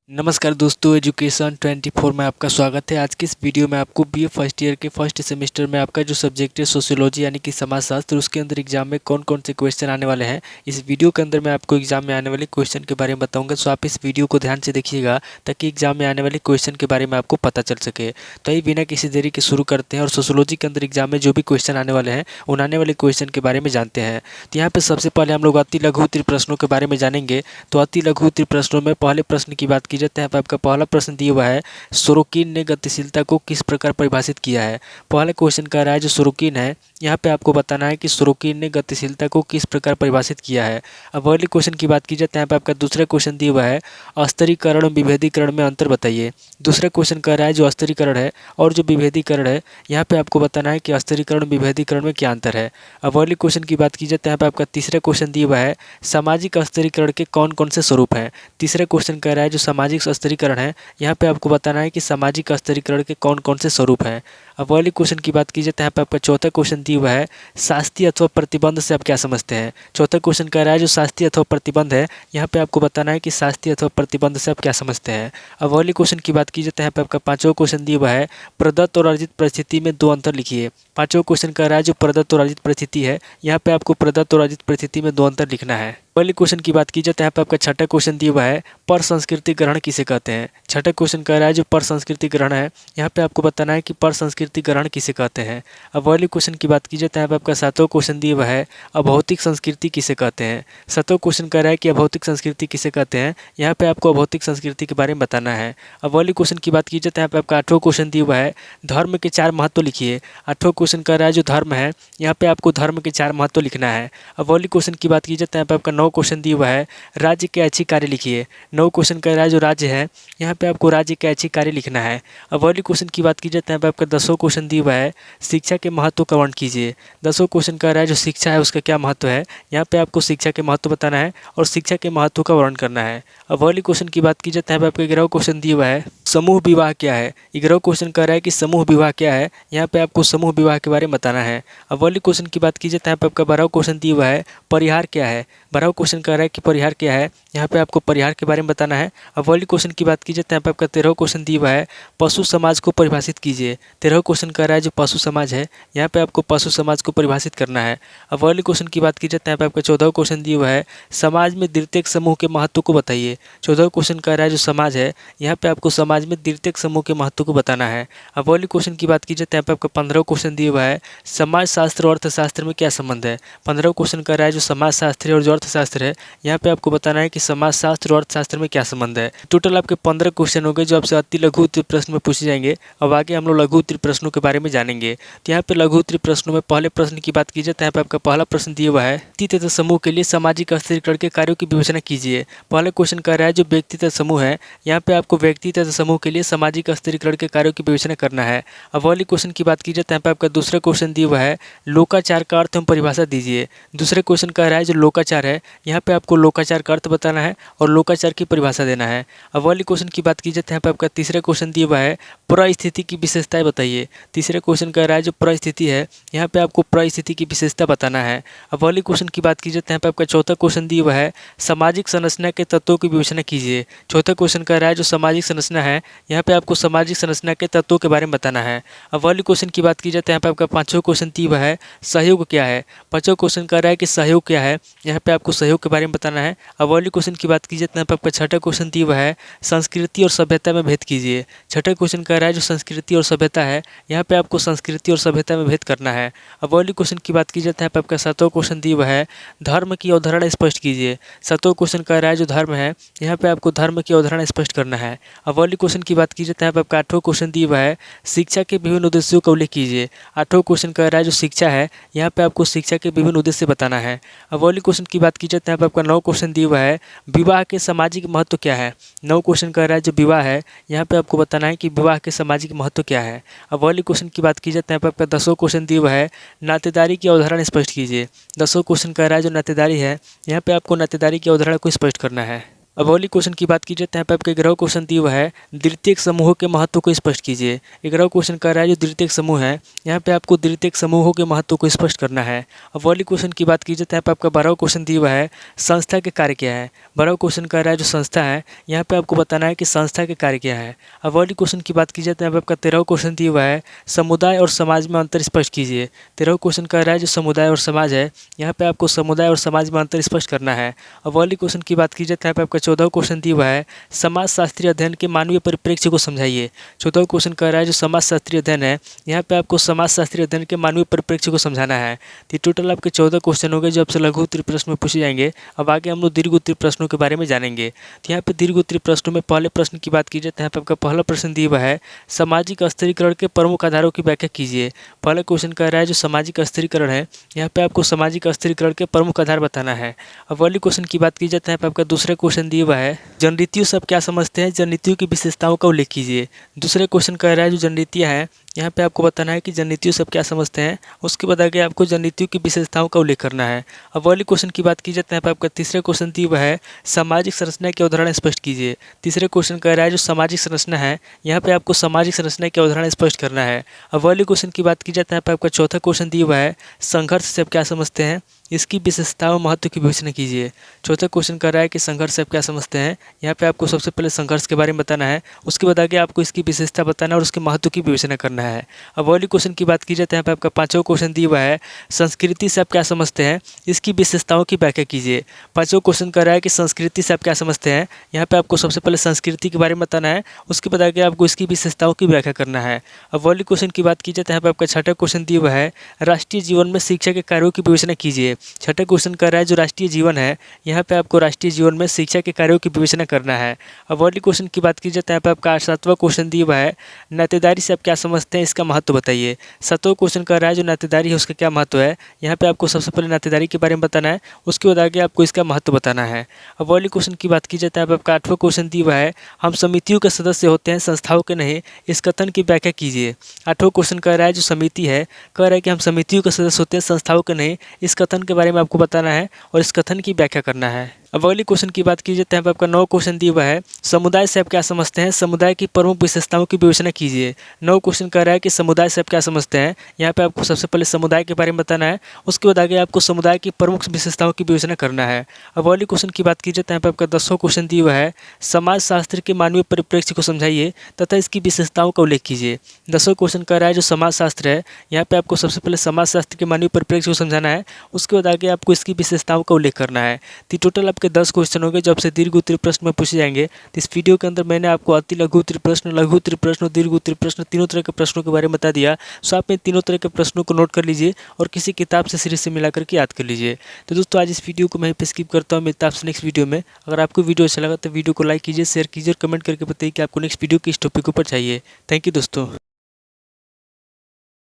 नमस्कार दोस्तों, एजुकेशन 24 में आपका स्वागत है। आज की इस वीडियो में आपको बीए फर्स्ट ईयर के फर्स्ट सेमेस्टर में आपका जो सब्जेक्ट है सोशियोलॉजी यानी कि समाजशास्त्र, उसके अंदर एग्जाम में कौन कौन से क्वेश्चन आने वाले हैं, इस वीडियो के अंदर मैं आपको एग्जाम में आने वाले क्वेश्चन के बारे में बताऊंगा। सो आप इस वीडियो को ध्यान से देखिएगा ताकि एग्जाम में आने वाले क्वेश्चन के बारे में आपको पता चल सके। तो ये बिना किसी देरी के शुरू करते हैं और सोशियोलॉजी के अंदर एग्जाम में जो भी क्वेश्चन आने वाले हैं उन आने वाले क्वेश्चन के बारे में जानते हैं। तो यहाँ पर सबसे पहले हम लोग अति लघु उत्तरीय प्रश्नों के बारे में जानेंगे। तो अति लघु उत्तरीय प्रश्नों में पहले प्रश्न की बात की जाती है। आपका पहला प्रश्न दिया हुआ है, सोरोकिन ने गतिशीलता को किस प्रकार परिभाषित किया है। पहला क्वेश्चन कह रहा है जो सोरोकिन है, यहाँ पे आपको बताना है कि सोरोकिन ने गतिशीलता को किस प्रकार परिभाषित किया है। अब अगले क्वेश्चन की बात की जाए तो यहाँ पे आपका दूसरा क्वेश्चन दिया हुआ है, अस्थिरीकरण और विभेदीकरण में अंतर बताइए। दूसरा क्वेश्चन कह रहा है जो अस्थिरीकरण है और जो विभेदीकरण है, यहाँ पे आपको बताना है कि अस्थिरीकरण और विभेदीकरण में क्या अंतर है। अब अगले क्वेश्चन की बात की जाए तो यहाँ पे आपका तीसरा क्वेश्चन दिया हुआ है, सामाजिक अस्थिरीकरण के कौन कौन से स्वरूप हैं। तीसरा क्वेश्चन कह रहा है जो सामाजिक अस्थिरीकरण है, यहाँ पे आपको बताना है कि सामाजिक अस्थिरीकरण के कौन कौन से स्वरूप हैं। अब अगले क्वेश्चन की बात की जाए तो यहाँ पे आपका चौथा क्वेश्चन दिया हुआ है, शास्ति अथवा प्रतिबंध से आप क्या समझते हैं। चौथा क्वेश्चन कह रहा है जो शास्ति अथवा प्रतिबंध है, यहाँ पे आपको बताना है कि शास्ति अथवा प्रतिबंध से आप क्या समझते हैं। अब अगले क्वेश्चन की बात की जाए तो यहाँ पे आपका पांचवा क्वेश्चन दिया हुआ है, प्रदत्त और अर्जित परिस्थिति में दो अंतर लिखिए। पांचवा क्वेश्चन कह रहा है जो प्रदत्त और अर्जित परिस्थिति है, यहाँ पे आपको प्रदत्त और अर्जित परिस्थिति में दो अंतर लिखना है। पहले क्वेश्चन की बात की जाए तो यहाँ पे आपका छठा क्वेश्चन दिया हुआ है, पर संस्कृति ग्रहण किसे कहते हैं। छठा क्वेश्चन कह रहा है जो पर संस्कृति ग्रहण है, यहाँ पे आपको बताना है कि पर संस्कृति ग्रहण किसे कहते हैं। अब अगले क्वेश्चन की बात की जाए तो यहाँ पे आपका सातवां क्वेश्चन दिया हुआ है, अभौतिक संस्कृति किसे कहते हैं। सातवां क्वेश्चन कह रहा है कि अभौतिक संस्कृति किसे कहते हैं, यहाँ पे आपको अभौतिक संस्कृति के बारे में बताना है। अब अगले क्वेश्चन की बात की जाए तो यहाँ पे आपका आठवां क्वेश्चन दिया हुआ है, धर्म के चार महत्व लिखिए। आठवां क्वेश्चन कह रहा है जो धर्म है, यहाँ पे आपको धर्म के चार महत्व लिखना है। अब अगले क्वेश्चन की बात की जाए तो यहाँ पे आपका नौ क्वेश्चन दिया हुआ है, राज्य के अच्छी कार्य लिखिए। नौ क्वेश्चन कह रहा है जो राज्य है, यहाँ पे आपको राज्य के अच्छी कार्य लिखना है। अब अगले क्वेश्चन की बात की जाए तो यहाँ पे आपका दसवां क्वेश्चन दिया हुआ है, शिक्षा के महत्व का वर्णन कीजिए। दसवां क्वेश्चन कह रहा है जो शिक्षा है उसका क्या महत्व है, यहाँ पे आपको शिक्षा के महत्व बताना है और शिक्षा के महत्व का वर्णन करना है। अब अगले क्वेश्चन की बात की जाए तो यहाँ पे आपका 11वां क्वेश्चन दिया हुआ है, समूह विवाह क्या है। 11वां क्वेश्चन कह रहा है कि समूह विवाह क्या है, यहाँ पे आपको समूह विवाह के बारे में बताना है। अब अगले क्वेश्चन की बात की जाए तो यहाँ पे आपका 12वां क्वेश्चन दिया हुआ है, परिहार क्या है। 12वां क्वेश्चन कह रहा है कि परिहार क्या है, यहाँ पे आपको परिहार के बारे में बताना है। अब अगले क्वेश्चन की बात की जाए तो यहाँ पे आपका 13वां क्वेश्चन दिया हुआ है, पशु समाज को परिभाषित कीजिए। 13वां क्वेश्चन कह रहा है जो पशु समाज है, यहाँ पे आपको पशु समाज को परिभाषित करना है। अब अगले क्वेश्चन की बात की जाए तो यहाँ पे आपका 14वां क्वेश्चन दिया हुआ है, समाज में द्वितीयक समूह के महत्व को बताइए। 14वां क्वेश्चन कह रहा है जो समाज है, यहाँ पे आपको समाज में द्वितीयक समूह के महत्व को बताना है। अब अगले क्वेश्चन की बात की जाए तो यहाँ पे आपका 15वां क्वेश्चन दिया हुआ है, समाज शास्त्र और अर्थशास्त्र में क्या संबंध है। 15वां क्वेश्चन कह रहा है जो समाज शास्त्र और जो अर्थशास्त्र है, यहाँ पे आपको बताना है कि समाज शास्त्र और अर्थशास्त्र में क्या संबंध है। टोटल आपके 15 क्वेश्चन हो गए जो आपसे अति लघु उत्तरीय प्रश्न में पूछे जाएंगे। अब आगे हम लोग लघु उत्तरीय प्रश्नों के बारे में जानेंगे। तो यहाँ पे लघु उत्तरीय प्रश्नों में पहले प्रश्न की बात की जाए तो यहाँ पे आपका पहला प्रश्न दिया हुआ है, व्यक्ति तथा समूह के लिए सामाजिक अस्थिरीकरण के कार्यों की विवेचना कीजिए। पहला क्वेश्चन कह रहा है जो व्यक्ति तथा समूह है, यहाँ पे आपको व्यक्ति तथा समूह के लिए सामाजिक अस्थिरीकरण के कार्यों की विवेचना करना है। अब अगले क्वेश्चन की बात की जाए तो यहाँ पे आपका दूसरा क्वेश्चन दिया हुआ है, लोकाचार का अर्थ एवं परिभाषा दीजिए। दूसरा क्वेश्चन कह रहा है जो लोकाचार है, यहाँ पे आपको लोकाचार का अर्थ बताना है और लोकाचार की परिभाषा देना है। अब अगले क्वेश्चन की बात की जाए तो यहाँ पे आपका तीसरा क्वेश्चन दिया हुआ है, परिस्थिति की विशेषताएं बताइए। तीसरा क्वेश्चन कह रहा है जो परिस्थिति है, यहाँ पे आपको परिस्थिति की विशेषता बताना है। अब अगले क्वेश्चन की बात की जाए तो यहाँ पे आपका चौथा क्वेश्चन दिया हुआ है, सामाजिक संरचना के तत्वों की विवेचना कीजिए। चौथा क्वेश्चन कह रहा है जो सामाजिक संरचना है, यहाँ पे आपको सामाजिक संरचना के तत्वों के बारे में बताना है। अब अगले क्वेश्चन की बात की जाए तो यहाँ पे आपका पांचवा क्वेश्चन दिया हुआ है, सहयोग क्या है। पांचवा क्वेश्चन कह रहा है कि सहयोग क्या है, यहाँ पे आपको सहयोग के बारे में बताना है। अब अगले क्वेश्चन की बात की जाए तो यहाँ पे आपका छठा क्वेश्चन दिया हुआ है, संस्कृति और सभ्यता में भेद कीजिए। छठा क्वेश्चन कह रहा है जो संस्कृति और सभ्यता है, यहाँ पे आपको संस्कृति और सभ्यता में भेद करना है। अब अगले क्वेश्चन की बात की जाए तो यहाँ पे आपका सातवां क्वेश्चन दिया हुआ है, धर्म की अवधारणा स्पष्ट कीजिए। सातवां क्वेश्चन कह रहा है जो धर्म है, यहाँ पे आपको धर्म की अवधारणा स्पष्ट करना है। अब अगले क्वेश्चन की बात की जाए तो यहाँ पे आपका आठवां क्वेश्चन दिया हुआ है, शिक्षा के विभिन्न उद्देश्यों का उल्लेख कीजिए। आठवां क्वेश्चन कह रहा है जो शिक्षा है, यहाँ पे आपको शिक्षा के विभिन्न उद्देश्य बताना है। अब अगले क्वेश्चन की बात की जाए तो यहाँ पे आपका 9वां क्वेश्चन दिया हुआ है, विवाह के सामाजिक महत्व क्या है। 9वां क्वेश्चन कह रहा है जो विवाह है, यहाँ पे आपको बताना है कि विवाह के सामाजिक महत्व क्या है। अब अगले क्वेश्चन की बात की जाए तो यहाँ पे आपका 10वां क्वेश्चन दिया हुआ है, नातेदारी की अवधारणा स्पष्ट कीजिए। 10वां क्वेश्चन कह रहा है जो नातेदारी है, यहाँ पे आपको नातेदारी की अवधारणा को स्पष्ट करना है। अब अगली क्वेश्चन की बात की जाए तो यहाँ पे आपका 11वां क्वेश्चन दिया हुआ है, द्वितीयक समूहों के महत्व को स्पष्ट कीजिए। 11वां क्वेश्चन कह रहा है जो द्वितीयक समूह है, यहाँ पे आपको द्वितीयक समूहों के महत्व को स्पष्ट करना है। अब अगली क्वेश्चन की बात की जाए तो यहाँ पे आपका 12वां क्वेश्चन दिया हुआ है, संस्था के कार्य क्या है। 12वां क्वेश्चन कह रहा है जो संस्था है, यहाँ पे आपको बताना है कि संस्था के कार्य क्या है। अब अगली क्वेश्चन की बात की जाए तो यहाँ पे आपका 13वां क्वेश्चन दिया हुआ है, समुदाय और समाज में अंतर स्पष्ट कीजिए। 13वां क्वेश्चन कह रहा है जो समुदाय और समाज है, यहाँ पे आपको समुदाय और समाज में अंतर स्पष्ट करना है। अब अगली क्वेश्चन की बात की जाए तो यहाँ पे आपका 14वां क्वेश्चन दिया हुआ है, समाजशास्त्रीय अध्ययन के मानवीय परिप्रेक्ष्य को समझाइए। 14वां क्वेश्चन कह रहा है जो समाजशास्त्रीय अध्ययन है, यहाँ पे आपको समाजशास्त्रीय अध्ययन के मानवीय परिप्रेक्ष्य को समझाना है। तो टोटल आपके 14 क्वेश्चन हो गए जो आपसे लघु उत्तरीय प्रश्न में पूछे जाएंगे। अब आगे हम लोग दीर्घ उत्तरीय प्रश्नों के बारे में जानेंगे। तो यहाँ पे दीर्घ उत्तरीय प्रश्नों में पहले प्रश्न की बात की जाए तो यहाँ पे आपका पहला प्रश्न दिया हुआ है, सामाजिक स्थिरीकरण के प्रमुख आधारों की व्याख्या कीजिए। पहला क्वेश्चन कह रहा है जो सामाजिक स्थिरीकरण है, यहाँ पे आपको सामाजिक स्थिरीकरण के प्रमुख आधार बताना है। अब अगली क्वेश्चन की बात की जाए तो यहाँ पे आपका दूसरा क्वेश्चन दिया हुआ है, जनरीतियों से आप क्या समझते हैं, जनरीतियों की विशेषताओं का उल्लेख कीजिए। दूसरे क्वेश्चन कह रहा है जो जनरीतियाँ हैं, यहाँ पे आपको बताना है कि जनरीतियों से आप क्या समझते हैं, उसके बाद आगे आपको जनरीतियों की विशेषताओं का उल्लेख करना है। अब अगले क्वेश्चन की बात की जाए तो यहाँ पे आपका तीसरा क्वेश्चन दिया हुआ है, सामाजिक संरचना की अवधारणा स्पष्ट कीजिए। तीसरे क्वेश्चन कह रहा है जो सामाजिक संरचना है, यहाँ पे आपको सामाजिक संरचना की अवधारणा स्पष्ट करना है। अब अगले क्वेश्चन की बात की जाए तो यहाँ पे आपका चौथा क्वेश्चन दिया हुआ है, संघर्ष से आप क्या समझते हैं, इसकी विशेषताओं महत्व की विवेचना कीजिए। चौथा क्वेश्चन कर रहा है कि संघर्ष से आप क्या समझते हैं, यहाँ पे आपको सबसे पहले संघर्ष के बारे में बताना है, उसके बाद आगे आपको इसकी विशेषता बताना है और उसके महत्व की विवेचना करना है। अब अगली क्वेश्चन की बात की जाए तो यहाँ पे आपका पांचवा क्वेश्चन दिया हुआ है, संस्कृति से आप क्या समझते हैं, इसकी विशेषताओं की व्याख्या कीजिए। पांचवा क्वेश्चन कर रहा है कि संस्कृति से आप क्या समझते हैं, यहाँ पे आपको सबसे पहले संस्कृति के बारे में बताना है, उसके बाद आगे आपको इसकी विशेषताओं की व्याख्या करना है। अब अगली क्वेश्चन की बात की जाए तो यहाँ पे आपका छठा क्वेश्चन दिया हुआ है, राष्ट्रीय जीवन में शिक्षा के कार्यों की विवेचना कीजिए। छठा क्वेश्चन कर रहा है जो राष्ट्रीय जीवन है, यहाँ पे आपको राष्ट्रीय जीवन में शिक्षा के कार्यों की विवेचना करना है। अब अगली क्वेश्चन की बात की जाए तो यहाँ पे आपका सातवां क्वेश्चन दिया हुआ है, नातेदारी से आप क्या समझते हैं, इसका महत्व बताइए। सातवां क्वेश्चन कर रहा है जो नातेदारी है उसका क्या महत्व है, यहाँ पे आपको सबसे पहले नातेदारी के बारे में बताना है, उसके बाद आगे आपको इसका महत्व बताना है। अब अगली क्वेश्चन की बात की जाए तो यहाँ पे आपका आठवां क्वेश्चन दिया हुआ है, हम समितियों के सदस्य होते हैं संस्थाओं के नहीं, इस कथन की व्याख्या कीजिए। आठवां क्वेश्चन कह रहा है जो समिति है, कह रहा है कि हम समितियों के सदस्य होते हैं संस्थाओं के नहीं, इस कथन के बारे में आपको बताना है और इस कथन की व्याख्या करना है। अब अगली क्वेश्चन की बात की जाए तो यहाँ पे आपका 9वां क्वेश्चन दिया हुआ है, समुदाय से आप क्या समझते हैं, समुदाय की प्रमुख विशेषताओं की विवेचना कीजिए। 9वां क्वेश्चन कह रहा है कि समुदाय से आप क्या समझते हैं, यहाँ पे आपको सबसे पहले समुदाय के बारे में बताना है, उसके बाद आगे आपको समुदाय की प्रमुख विशेषताओं की विवेचना करना है। अब अगली क्वेश्चन की बात की जाए तो यहाँ पे आपका 10वां क्वेश्चन दिया हुआ है, समाजशास्त्र के मानवीय परिप्रेक्ष्य को समझाइए तथा इसकी विशेषताओं का उल्लेख कीजिए। 10वां क्वेश्चन कह रहा है जो समाजशास्त्र है, यहाँ पे आपको सबसे पहले समाजशास्त्र के मानवीय परिप्रेक्ष्य को समझाना है, उसके बाद आगे आपको इसकी विशेषताओं का उल्लेख करना है। तो टोटल आपके 10 क्वेश्चन हो गए जो आपसे दीर्घ उत्तरीय प्रश्न में पूछे जाएंगे। तो इस वीडियो के अंदर मैंने आपको अति लघु उत्तरीय प्रश्न, लघु उत्तरीय प्रश्न और दीर्घ उत्तरीय प्रश्न तीनों तरह के प्रश्नों के बारे में बता दिया। सो आप इन तीनों तरह के प्रश्नों को नोट कर लीजिए और किसी किताब से सीरीज से मिला करके याद कर लीजिए। तो दोस्तों आज इस वीडियो को मैं पे स्किप करता हूँ, मिलता आपसे नेक्स्ट वीडियो में। अगर आपको वीडियो अच्छा लगा तो वीडियो को लाइक कीजिए, शेयर कीजिए और कमेंट करके बताइए कि आपको नेक्स्ट वीडियो किस टॉपिक के ऊपर चाहिए। थैंक यू दोस्तों।